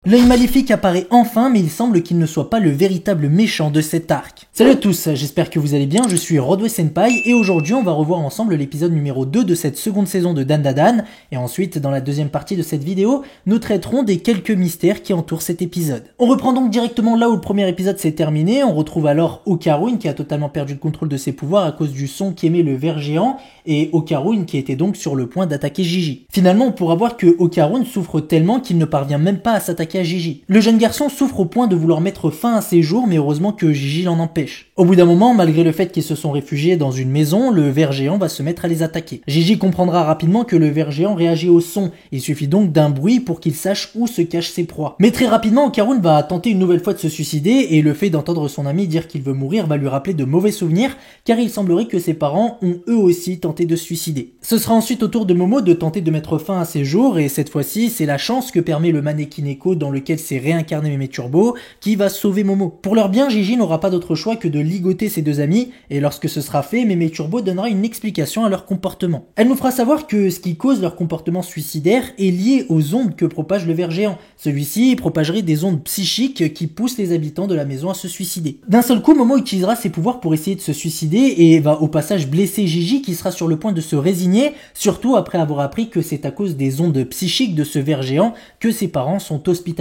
L'œil maléfique apparaît enfin, mais il semble qu'il ne soit pas le véritable méchant de cet arc. Salut à tous, j'espère que vous allez bien, je suis Rodway Senpai et aujourd'hui on va revoir ensemble l'épisode numéro 2 de cette seconde saison de Dandadan et ensuite dans la deuxième partie de cette vidéo, nous traiterons des quelques mystères qui entourent cet épisode. On reprend donc directement là où le premier épisode s'est terminé, on retrouve alors Okarun qui a totalement perdu le contrôle de ses pouvoirs à cause du son qu'émet le ver géant et Okarun qui était donc sur le point d'attaquer Jiji. Finalement on pourra voir que Okarun souffre tellement qu'il ne parvient même pas à s'attaquer à Jiji. Le jeune garçon souffre au point de vouloir mettre fin à ses jours, mais heureusement que Jiji l'en empêche. Au bout d'un moment, malgré le fait qu'ils se sont réfugiés dans une maison, le ver géant va se mettre à les attaquer. Jiji comprendra rapidement que le ver géant réagit au son, il suffit donc d'un bruit pour qu'il sache où se cachent ses proies. Mais très rapidement, Okarun va tenter une nouvelle fois de se suicider, et le fait d'entendre son ami dire qu'il veut mourir va lui rappeler de mauvais souvenirs, car il semblerait que ses parents ont eux aussi tenté de se suicider. Ce sera ensuite au tour de Momo de tenter de mettre fin à ses jours, et cette fois-ci, c'est la chance que permet le mannequin Echo dans lequel s'est réincarné Mémé Turbo qui va sauver Momo. Pour leur bien, Jiji n'aura pas d'autre choix que de ligoter ses deux amis et lorsque ce sera fait, Mémé Turbo donnera une explication à leur comportement. Elle nous fera savoir que ce qui cause leur comportement suicidaire est lié aux ondes que propage le ver géant. Celui-ci propagerait des ondes psychiques qui poussent les habitants de la maison à se suicider. D'un seul coup, Momo utilisera ses pouvoirs pour essayer de se suicider et va au passage blesser Jiji qui sera sur le point de se résigner, surtout après avoir appris que c'est à cause des ondes psychiques de ce ver géant que ses parents sont hospitalisés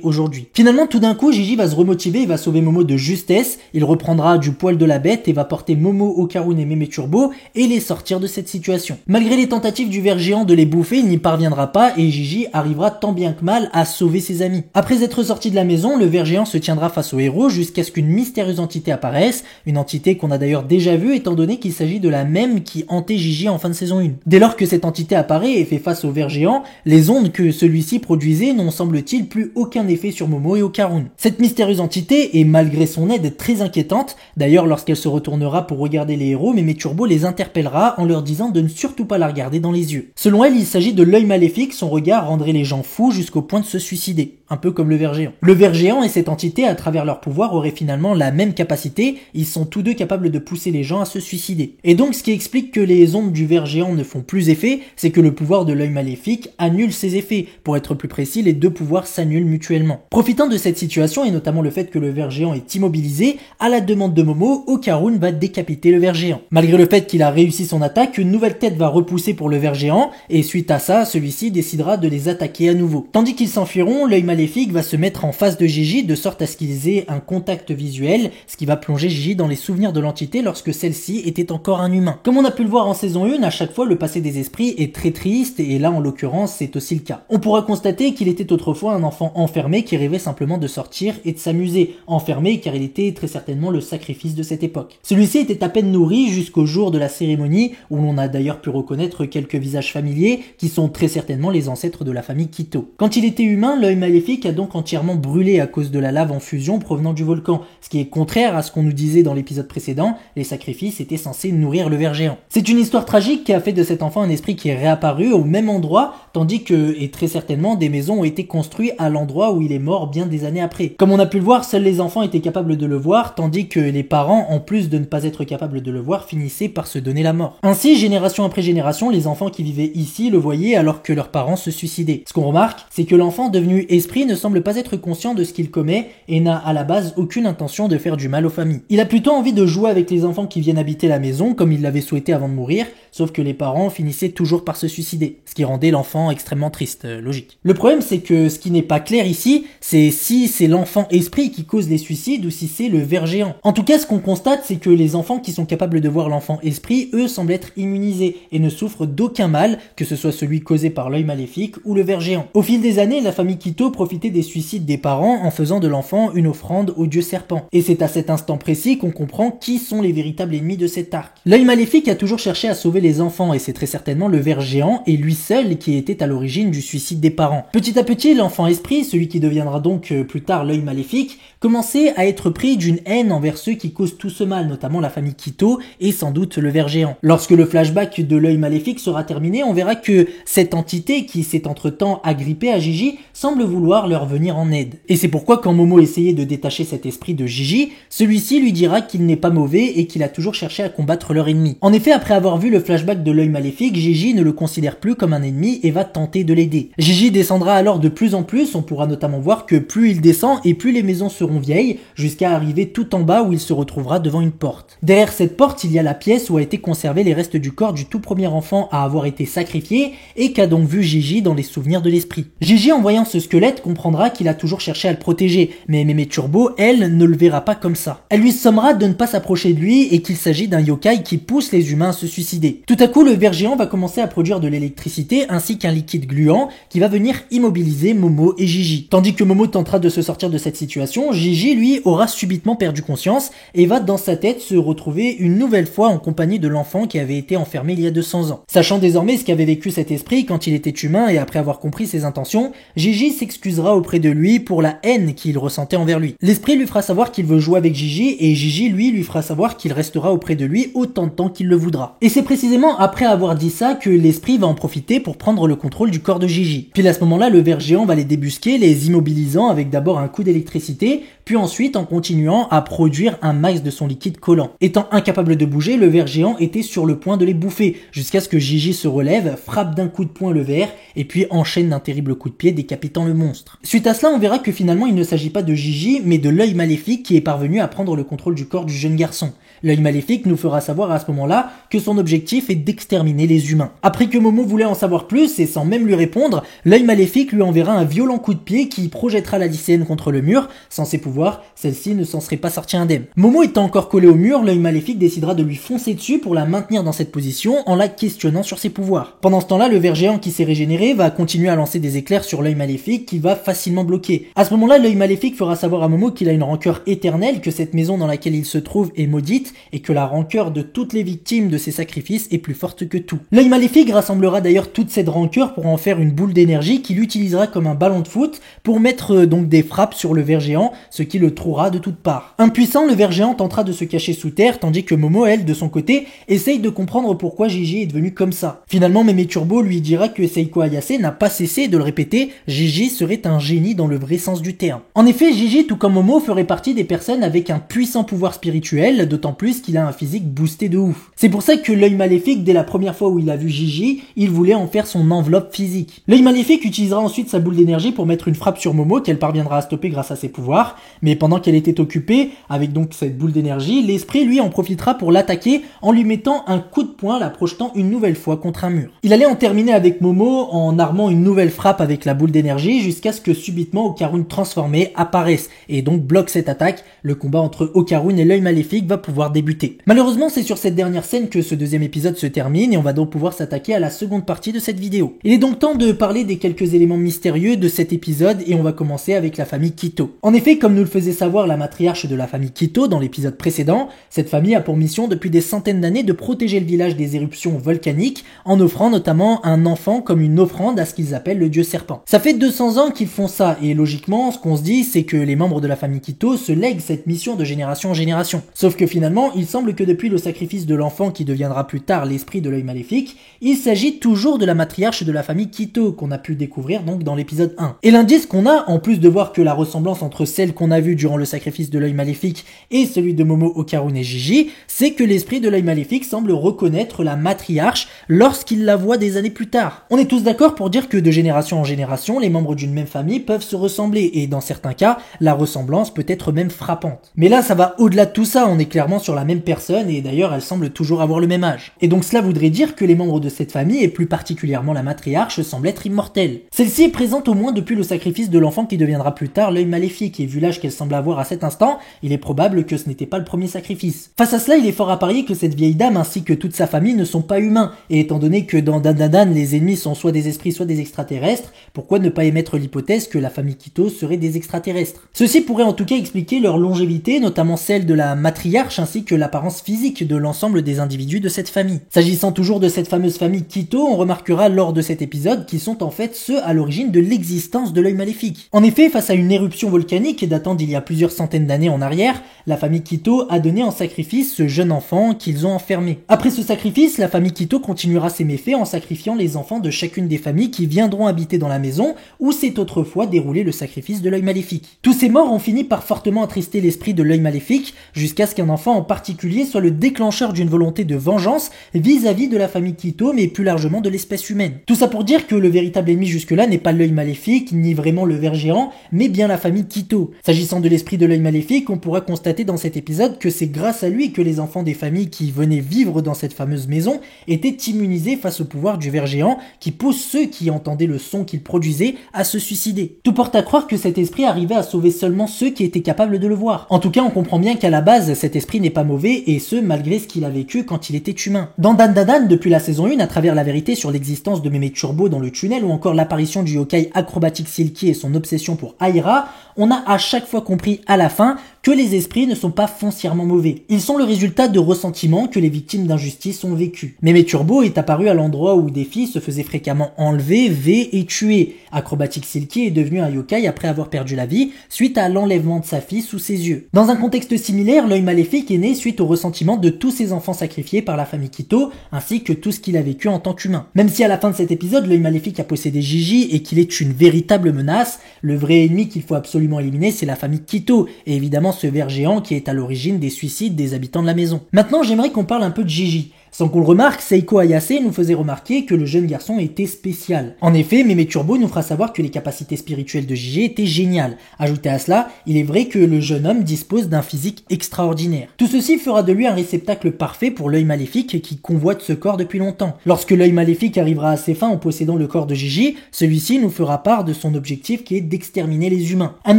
aujourd'hui. Finalement, tout d'un coup, Jiji va se remotiver et va sauver Momo de justesse. Il reprendra du poil de la bête et va porter Momo, Okarun et Mémé Turbo et les sortir de cette situation. Malgré les tentatives du ver géant de les bouffer, il n'y parviendra pas et Jiji arrivera tant bien que mal à sauver ses amis. Après être sorti de la maison, le ver géant se tiendra face au héros jusqu'à ce qu'une mystérieuse entité apparaisse, une entité qu'on a d'ailleurs déjà vue étant donné qu'il s'agit de la même qui hantait Jiji en fin de saison 1. Dès lors que cette entité apparaît et fait face au ver géant, les ondes que celui-ci produisait n'ont semble-t-il plus aucun effet sur Momo et Okarun. Cette mystérieuse entité est malgré son aide très inquiétante, d'ailleurs lorsqu'elle se retournera pour regarder les héros, Mémé Turbo les interpellera en leur disant de ne surtout pas la regarder dans les yeux. Selon elle, il s'agit de l'œil maléfique, son regard rendrait les gens fous jusqu'au point de se suicider, un peu comme le ver géant. Le ver géant et cette entité à travers leur pouvoir auraient finalement la même capacité, ils sont tous deux capables de pousser les gens à se suicider. Et donc ce qui explique que les ondes du ver géant ne font plus effet, c'est que le pouvoir de l'œil maléfique annule ses effets. Pour être plus précis, les deux pouvoirs s'annulent mutuellement. Profitant de cette situation et notamment le fait que le ver géant est immobilisé, à la demande de Momo, Okarun va décapiter le ver géant. Malgré le fait qu'il a réussi son attaque, une nouvelle tête va repousser pour le ver géant et suite à ça, celui-ci décidera de les attaquer à nouveau. Tandis qu'ils s'enfuiront, l'œil maléfique va se mettre en face de Jiji de sorte à ce qu'ils aient un contact visuel, ce qui va plonger Jiji dans les souvenirs de l'entité lorsque celle-ci était encore un humain. Comme on a pu le voir en saison 1, à chaque fois le passé des esprits est très triste et là en l'occurrence c'est aussi le cas. On pourra constater qu'il était autrefois un enfant enfermé qui rêvait simplement de sortir et de s'amuser. Enfermé car il était très certainement le sacrifice de cette époque. Celui-ci était à peine nourri jusqu'au jour de la cérémonie où l'on a d'ailleurs pu reconnaître quelques visages familiers qui sont très certainement les ancêtres de la famille Kito. Quand il était humain, l'œil maléfique a donc entièrement brûlé à cause de la lave en fusion provenant du volcan, ce qui est contraire à ce qu'on nous disait dans l'épisode précédent, les sacrifices étaient censés nourrir le ver géant. C'est une histoire tragique qui a fait de cet enfant un esprit qui est réapparu au même endroit, tandis que, et très certainement, des maisons ont été construites à l'endroit où il est mort bien des années après. Comme on a pu le voir, seuls les enfants étaient capables de le voir, tandis que les parents, en plus de ne pas être capables de le voir, finissaient par se donner la mort. Ainsi, génération après génération, les enfants qui vivaient ici le voyaient alors que leurs parents se suicidaient. Ce qu'on remarque, c'est que l'enfant devenu esprit ne semble pas être conscient de ce qu'il commet et n'a à la base aucune intention de faire du mal aux familles. Il a plutôt envie de jouer avec les enfants qui viennent habiter la maison comme il l'avait souhaité avant de mourir, sauf que les parents finissaient toujours par se suicider, ce qui rendait l'enfant extrêmement triste, logique. Le problème c'est que ce qui n'est pas clair ici, c'est si c'est l'enfant esprit qui cause les suicides ou si c'est le ver géant. En tout cas, ce qu'on constate, c'est que les enfants qui sont capables de voir l'enfant esprit, eux, semblent être immunisés et ne souffrent d'aucun mal, que ce soit celui causé par l'œil maléfique ou le ver géant. Au fil des années, la famille Kito profitait des suicides des parents en faisant de l'enfant une offrande au dieu serpent. Et c'est à cet instant précis qu'on comprend qui sont les véritables ennemis de cet arc. L'œil maléfique a toujours cherché à sauver les enfants et c'est très certainement le ver géant et lui seul qui était à l'origine du suicide des parents. Petit à petit, l'enfant esprit, celui qui deviendra donc plus tard l'œil maléfique, commençait à être pris d'une haine envers ceux qui causent tout ce mal, notamment la famille Kito et sans doute le ver géant. Lorsque le flashback de l'œil maléfique sera terminé, on verra que cette entité qui s'est entre-temps agrippée à Jiji semble vouloir leur venir en aide. Et c'est pourquoi quand Momo essayait de détacher cet esprit de Jiji, celui-ci lui dira qu'il n'est pas mauvais et qu'il a toujours cherché à combattre leur ennemi. En effet, après avoir vu le flashback de l'œil maléfique, Jiji ne le considère plus comme un ennemi et va tenter de l'aider. Jiji descendra alors de plus en plus plus, on pourra notamment voir que plus il descend et plus les maisons seront vieilles, jusqu'à arriver tout en bas où il se retrouvera devant une porte. Derrière cette porte, il y a la pièce où a été conservé les restes du corps du tout premier enfant à avoir été sacrifié et qu'a donc vu Gigi dans les souvenirs de l'esprit. Gigi, en voyant ce squelette, comprendra qu'il a toujours cherché à le protéger, mais Mémé Turbo, elle, ne le verra pas comme ça. Elle lui sommera de ne pas s'approcher de lui et qu'il s'agit d'un yokai qui pousse les humains à se suicider. Tout à coup, le ver géant va commencer à produire de l'électricité ainsi qu'un liquide gluant qui va venir immobiliser Momo et Gigi. Tandis que Momo tentera de se sortir de cette situation, Gigi, lui, aura subitement perdu conscience et va dans sa tête se retrouver une nouvelle fois en compagnie de l'enfant qui avait été enfermé il y a 200 ans. Sachant désormais ce qu'avait vécu cet esprit quand il était humain et après avoir compris ses intentions, Gigi s'excusera auprès de lui pour la haine qu'il ressentait envers lui. L'esprit lui fera savoir qu'il veut jouer avec Gigi et Gigi, lui fera savoir qu'il restera auprès de lui autant de temps qu'il le voudra. Et c'est précisément après avoir dit ça que l'esprit va en profiter pour prendre le contrôle du corps de Gigi. Puis à ce moment-là, le ver géant va les débusquer, les immobilisant avec d'abord un coup d'électricité, puis ensuite en continuant à produire un max de son liquide collant. Étant incapable de bouger, le ver géant était sur le point de les bouffer, jusqu'à ce que Gigi se relève, frappe d'un coup de poing le ver, et puis enchaîne d'un terrible coup de pied décapitant le monstre. Suite à cela, on verra que finalement il ne s'agit pas de Gigi, mais de l'œil maléfique qui est parvenu à prendre le contrôle du corps du jeune garçon. L'œil maléfique nous fera savoir à ce moment-là que son objectif est d'exterminer les humains. Après que Momo voulait en savoir plus, et sans même lui répondre, l'œil maléfique lui enverra un violent coup de pied qui projettera la lycéenne contre le mur. Sans ses pouvoirs, celle-ci ne s'en serait pas sortie indemne. Momo étant encore collé au mur, l'œil maléfique décidera de lui foncer dessus pour la maintenir dans cette position en la questionnant sur ses pouvoirs. Pendant ce temps-là, le ver géant qui s'est régénéré va continuer à lancer des éclairs sur l'œil maléfique qui va facilement bloquer. À ce moment-là, l'œil maléfique fera savoir à Momo qu'il a une rancœur éternelle, que cette maison dans laquelle il se trouve est maudite et que la rancœur de toutes les victimes de ses sacrifices est plus forte que tout. L'œil maléfique rassemblera d'ailleurs toute cette rancœur pour en faire une boule d'énergie qu'il utilisera comme un ballon de foot pour mettre donc des frappes sur le ver géant, ce qui le trouera de toutes parts. Impuissant, le ver géant tentera de se cacher sous terre, tandis que Momo, elle, de son côté, essaye de comprendre pourquoi Gigi est devenu comme ça. Finalement, Mémé Turbo lui dira que Seiko Ayase n'a pas cessé de le répéter, Gigi serait un génie dans le vrai sens du terme. En effet, Gigi, tout comme Momo, ferait partie des personnes avec un puissant pouvoir spirituel, d'autant plus qu'il a un physique boosté de ouf. C'est pour ça que l'œil maléfique, dès la première fois où il a vu Gigi, il voulait en faire son enveloppe physique. L'œil maléfique utilisera ensuite sa boule d'énergie pour mettre une frappe sur Momo qu'elle parviendra à stopper grâce à ses pouvoirs, mais pendant qu'elle était occupée, avec donc cette boule d'énergie, l'esprit lui en profitera pour l'attaquer en lui mettant un coup de poing, la projetant une nouvelle fois contre un mur. Il allait en terminer avec Momo en armant une nouvelle frappe avec la boule d'énergie jusqu'à ce que subitement Okarun transformé apparaisse et donc bloque cette attaque. Le combat entre Okarun et l'œil maléfique va pouvoir débuter. Malheureusement, c'est sur cette dernière scène que ce deuxième épisode se termine et on va donc pouvoir s'attaquer à la seconde partie de cette vidéo. Il est donc temps de parler des quelques éléments mystérieux de cet épisode et on va commencer avec la famille Kito. En effet, comme nous le faisait savoir la matriarche de la famille Kito dans l'épisode précédent, cette famille a pour mission depuis des centaines d'années de protéger le village des éruptions volcaniques en offrant notamment un enfant comme une offrande à ce qu'ils appellent le dieu serpent. Ça fait 200 ans qu'ils font ça et logiquement, ce qu'on se dit, c'est que les membres de la famille Kito se lèguent cette mission de génération en génération. Sauf que finalement, il semble que depuis le sacrifice de l'enfant qui deviendra plus tard l'esprit de l'œil maléfique, il s'agit toujours de la matriarche de la famille Kito qu'on a pu découvrir donc dans l'épisode 1. Et l'indice qu'on a, en plus de voir que la ressemblance entre celle qu'on a vue durant le sacrifice de l'œil maléfique et celui de Momo, Okarun et Gigi, c'est que l'esprit de l'œil maléfique semble reconnaître la matriarche lorsqu'il la voit des années plus tard. On est tous d'accord pour dire que de génération en génération, les membres d'une même famille peuvent se ressembler et dans certains cas, la ressemblance peut être même frappante. Mais là, ça va au-delà de tout ça, on est clairement sur la même personne et d'ailleurs, elle semble toujours avoir le même âge. Et donc cela voudrait dire que les membres de cette famille, et plus particulièrement la matriarche, semblent être immortels. Celle-ci est présente au moins depuis le sacrifice de l'enfant qui deviendra plus tard l'œil maléfique et vu l'âge qu'elle semble avoir à cet instant, il est probable que ce n'était pas le premier sacrifice. Face à cela, il est fort à parier que cette vieille dame ainsi que toute sa famille ne sont pas humains, et étant donné que dans Dan Dan Dan, les ennemis sont soit des esprits soit des extraterrestres, pourquoi ne pas émettre l'hypothèse que la famille Kito serait des extraterrestres? Ceci pourrait en tout cas expliquer leur longévité, notamment celle de la matriarche ainsi que l'apparence physique de l'ensemble des individus de cette famille. S'agissant toujours de cette fameuse famille Kito, on remarquera lors de cet épisode qu'ils sont en fait ceux à l'origine de l'existence de l'œil maléfique. En effet, face à une éruption volcanique datant d'il y a plusieurs centaines d'années en arrière, la famille Kito a donné en sacrifice ce jeune enfant qu'ils ont enfermé. Après ce sacrifice, la famille Kito continuera ses méfaits en sacrifiant les enfants de chacune des familles qui viendront habiter dans la maison où s'est autrefois déroulé le sacrifice de l'œil maléfique. Tous ces morts ont fini par fortement attrister l'esprit de l'œil maléfique jusqu'à ce qu'un enfant en en particulier soit le déclencheur d'une volonté de vengeance vis-à-vis de la famille Quito, mais plus largement de l'espèce humaine. Tout ça pour dire que le véritable ennemi jusque-là n'est pas l'œil maléfique, ni vraiment le ver géant, mais bien la famille Quito. S'agissant de l'esprit de l'œil maléfique, on pourra constater dans cet épisode que c'est grâce à lui que les enfants des familles qui venaient vivre dans cette fameuse maison étaient immunisés face au pouvoir du ver géant qui pousse ceux qui entendaient le son qu'il produisait à se suicider. Tout porte à croire que cet esprit arrivait à sauver seulement ceux qui étaient capables de le voir. En tout cas, on comprend bien qu'à la base, cet esprit n'est pas mauvais, et ce, malgré ce qu'il a vécu quand il était humain. Dans Dandadan, depuis la saison 1, à travers la vérité sur l'existence de Mémé Turbo dans le tunnel, ou encore l'apparition du yokai acrobatique Silky et son obsession pour Aira, on a à chaque fois compris à la fin que les esprits ne sont pas foncièrement mauvais. Ils sont le résultat de ressentiments que les victimes d'injustice ont vécu. Mémé Turbo est apparu à l'endroit où des filles se faisaient fréquemment enlever, et tuer. Acrobatic Silky est devenu un yokai après avoir perdu la vie suite à l'enlèvement de sa fille sous ses yeux. Dans un contexte similaire, l'œil maléfique est né suite au ressentiment de tous ses enfants sacrifiés par la famille Quito, ainsi que tout ce qu'il a vécu en tant qu'humain. Même si à la fin de cet épisode, l'œil maléfique a possédé Gigi et qu'il est une véritable menace, le vrai ennemi qu'il faut absolument éliminer, c'est la famille Quito, et évidemment ce ver géant qui est à l'origine des suicides des habitants de la maison. Maintenant, j'aimerais qu'on parle un peu de Gigi. Sans qu'on le remarque, Seiko Ayase nous faisait remarquer que le jeune garçon était spécial. En effet, Mémé Turbo nous fera savoir que les capacités spirituelles de Gigi étaient géniales. Ajouté à cela, il est vrai que le jeune homme dispose d'un physique extraordinaire. Tout ceci fera de lui un réceptacle parfait pour l'œil maléfique qui convoite ce corps depuis longtemps. Lorsque l'œil maléfique arrivera à ses fins en possédant le corps de Gigi, celui-ci nous fera part de son objectif qui est d'exterminer les humains. Un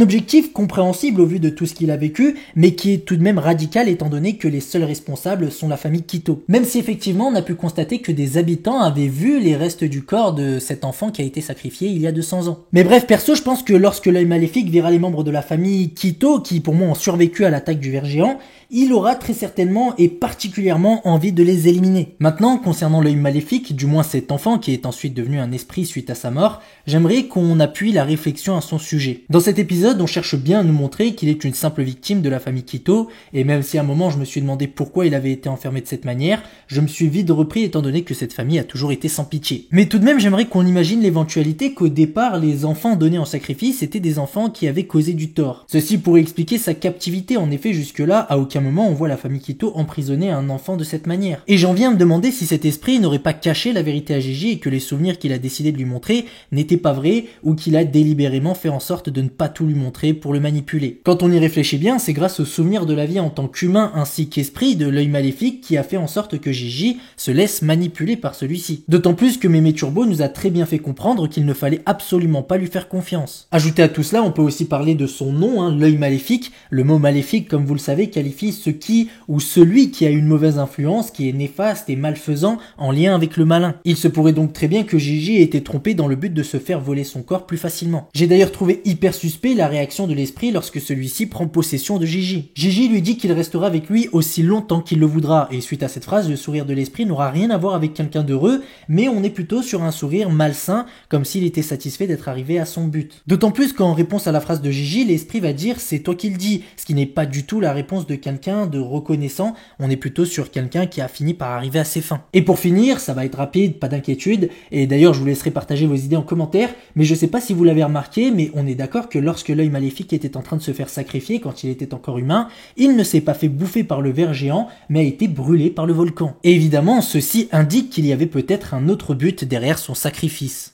objectif compréhensible au vu de tout ce qu'il a vécu, mais qui est tout de même radical étant donné que les seuls responsables sont la famille Quito. Même si effectivement, on a pu constater que des habitants avaient vu les restes du corps de cet enfant qui a été sacrifié il y a 200 ans. Mais bref, perso, je pense que lorsque l'œil maléfique verra les membres de la famille Quito, qui pour moi ont survécu à l'attaque du ver géant, il aura très certainement et particulièrement envie de les éliminer. Maintenant, concernant l'œil maléfique, du moins cet enfant qui est ensuite devenu un esprit suite à sa mort, j'aimerais qu'on appuie la réflexion à son sujet. Dans cet épisode, on cherche bien à nous montrer qu'il est une simple victime de la famille Quito, et même si à un moment je me suis demandé pourquoi il avait été enfermé de cette manière, je me suis vite repris étant donné que cette famille a toujours été sans pitié. Mais tout de même, j'aimerais qu'on imagine l'éventualité qu'au départ, les enfants donnés en sacrifice étaient des enfants qui avaient causé du tort. Ceci pourrait expliquer sa captivité. En effet, jusque-là, à aucun moment on voit la famille Quito emprisonner un enfant de cette manière. Et j'en viens à me demander si cet esprit n'aurait pas caché la vérité à Gigi et que les souvenirs qu'il a décidé de lui montrer n'étaient pas vrais, ou qu'il a délibérément fait en sorte de ne pas tout lui montrer pour le manipuler. Quand on y réfléchit bien, c'est grâce aux souvenirs de la vie en tant qu'humain ainsi qu'esprit de l'œil maléfique qui a fait en sorte que Gigi se laisse manipuler par celui-ci. D'autant plus que Mémé Turbo nous a très bien fait comprendre qu'il ne fallait absolument pas lui faire confiance. Ajouté à tout cela, on peut aussi parler de son nom, l'œil maléfique. Le mot maléfique, comme vous le savez, qualifie ce qui ou celui qui a une mauvaise influence, qui est néfaste et malfaisant en lien avec le malin. Il se pourrait donc très bien que Gigi ait été trompé dans le but de se faire voler son corps plus facilement. J'ai d'ailleurs trouvé hyper suspect la réaction de l'esprit lorsque celui-ci prend possession de Gigi. Gigi lui dit qu'il restera avec lui aussi longtemps qu'il le voudra, et suite à cette phrase, le sourire de l'esprit n'aura rien à voir avec quelqu'un d'heureux, mais on est plutôt sur un sourire malsain, comme s'il était satisfait d'être arrivé à son but. D'autant plus qu'en réponse à la phrase de Gigi, l'esprit va dire « c'est toi qui le dis », ce qui n'est pas du tout la réponse de quelqu'un de reconnaissant, on est plutôt sur quelqu'un qui a fini par arriver à ses fins. Et pour finir, ça va être rapide, pas d'inquiétude, et d'ailleurs je vous laisserai partager vos idées en commentaire, mais je sais pas si vous l'avez remarqué, mais on est d'accord que lorsque l'œil maléfique était en train de se faire sacrifier quand il était encore humain, il ne s'est pas fait bouffer par le ver géant, mais a été brûlé par le volcan. Et évidemment, ceci indique qu'il y avait peut-être un autre but derrière son sacrifice.